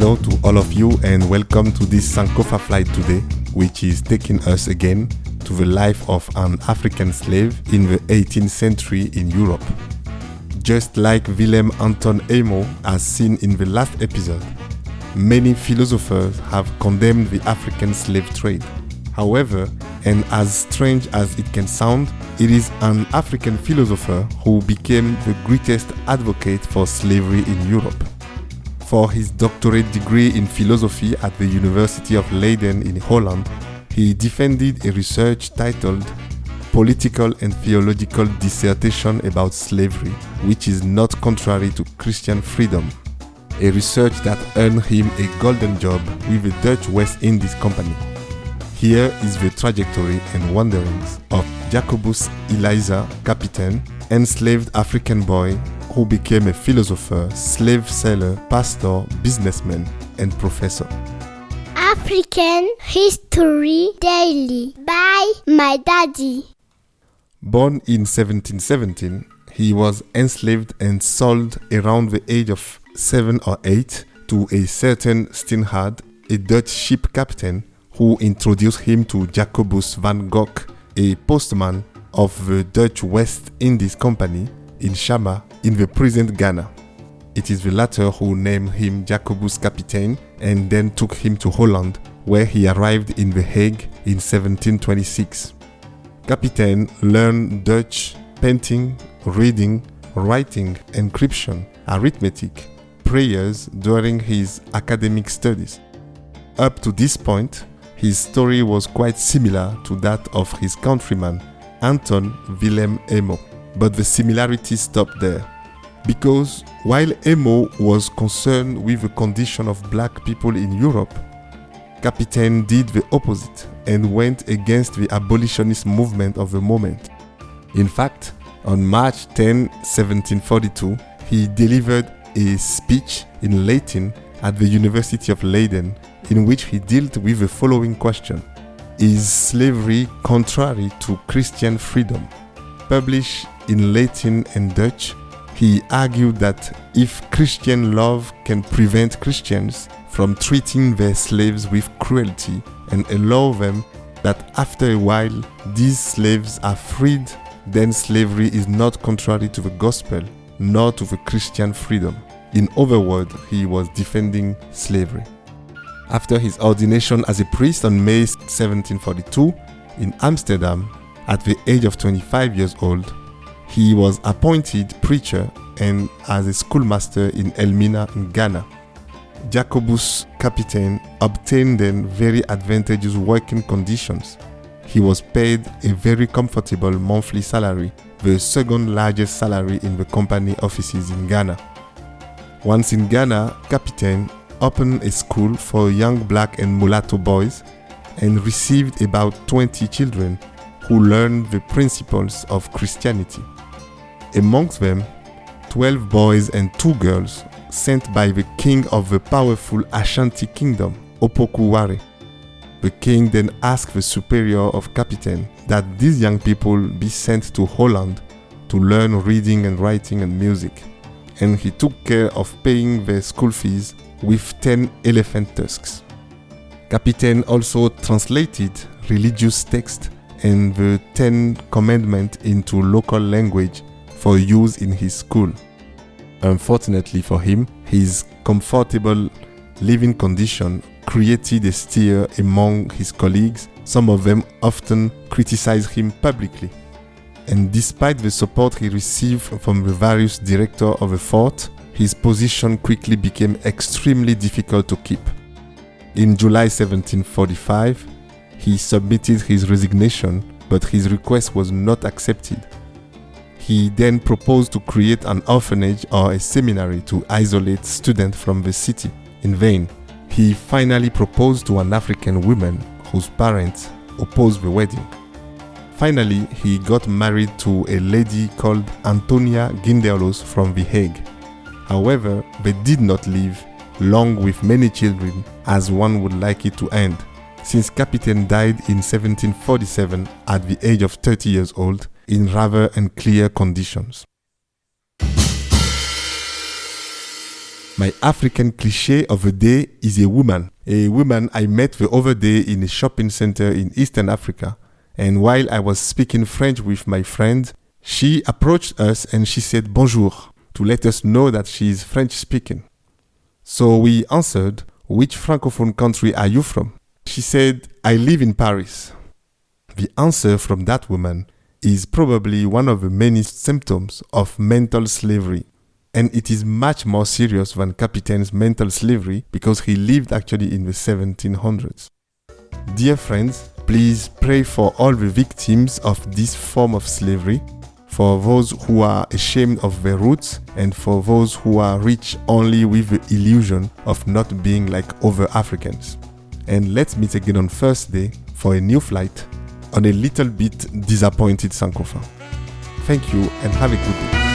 Hello to all of you and welcome to this Sankofa flight today, which is taking us again to the life of an African slave in the 18th century in Europe. Just like Willem Anton Emo as seen in the last episode, many philosophers have condemned the African slave trade. However, and as strange as it can sound, it is an African philosopher who became the greatest advocate for slavery in Europe. For his doctorate degree in philosophy at the University of Leiden in Holland, he defended a research titled Political and Theological Dissertation about Slavery, which is not contrary to Christian freedom, a research that earned him a golden job with the Dutch West Indies Company. Here is the trajectory and wanderings of Jacobus Eliza Kapitein, enslaved African boy who became a philosopher, slave seller, pastor, businessman, and professor. African History Daily by my daddy. Born in 1717, he was enslaved and sold around the age of 7 or 8 to a certain Steenhard, a Dutch ship captain, who introduced him to Jacobus van Gogh, a postman of the Dutch West Indies Company in Shama in the present Ghana. It is the latter who named him Jacobus Capitein and then took him to Holland, where he arrived in The Hague in 1726. Capitein learned Dutch, painting, reading, writing, encryption, arithmetic, prayers during his academic studies. Up to this point, his story was quite similar to that of his countryman, Anton Willem Emo, but the similarities stopped there. Because while Emo was concerned with the condition of black people in Europe, Capitein did the opposite and went against the abolitionist movement of the moment. In fact, on March 10, 1742, he delivered a speech in Latin at the University of Leiden in which he dealt with the following question: is slavery contrary to Christian freedom? Published in Latin and Dutch, he argued that if Christian love can prevent Christians from treating their slaves with cruelty and allow them that after a while these slaves are freed, then slavery is not contrary to the gospel nor to the Christian freedom. In other words, he was defending slavery. After his ordination as a priest on May 1742 in Amsterdam, at the age of 25 years old, he was appointed preacher and as a schoolmaster in Elmina in Ghana. Jacobus Capitein obtained then very advantageous working conditions. He was paid a very comfortable monthly salary, the second largest salary in the company offices in Ghana. Once in Ghana, Capitein opened a school for young black and mulatto boys and received about 20 children who learned the principles of Christianity. Amongst them, 12 boys and 2 girls sent by the king of the powerful Ashanti kingdom, Opokuware. The king then asked the superior of Capitein that these young people be sent to Holland to learn reading and writing and music, and he took care of paying their school fees with 10 elephant tusks. Capitein also translated religious texts and the 10 Commandments into local language for use in his school. Unfortunately for him, his comfortable living condition created a stir among his colleagues. Some of them often criticized him publicly. And despite the support he received from the various directors of the fort, his position quickly became extremely difficult to keep. In July 1745, he submitted his resignation, but his request was not accepted. He then proposed to create an orphanage or a seminary to isolate students from the city. In vain. He finally proposed to an African woman whose parents opposed the wedding. Finally, he got married to a lady called Antonia Gindelos from The Hague. However, they did not live long with many children as one would like it to end, since Capitein died in 1747 at the age of 30 years old in rather unclear conditions. My African cliché of the day is a woman I met the other day in a shopping center in Eastern Africa. And while I was speaking French with my friend, she approached us and she said bonjour to let us know that she is French speaking. So we answered, which francophone country are you from? She said, I live in Paris. The answer from that woman is probably one of the many symptoms of mental slavery. And it is much more serious than Kapitein's mental slavery because he lived actually in the 1700s. Dear friends, please pray for all the victims of this form of slavery, for those who are ashamed of their roots, and for those who are rich only with the illusion of not being like other Africans. And let's meet again on Thursday for a new flight on a little bit disappointed Sankofa. Thank you and have a good day.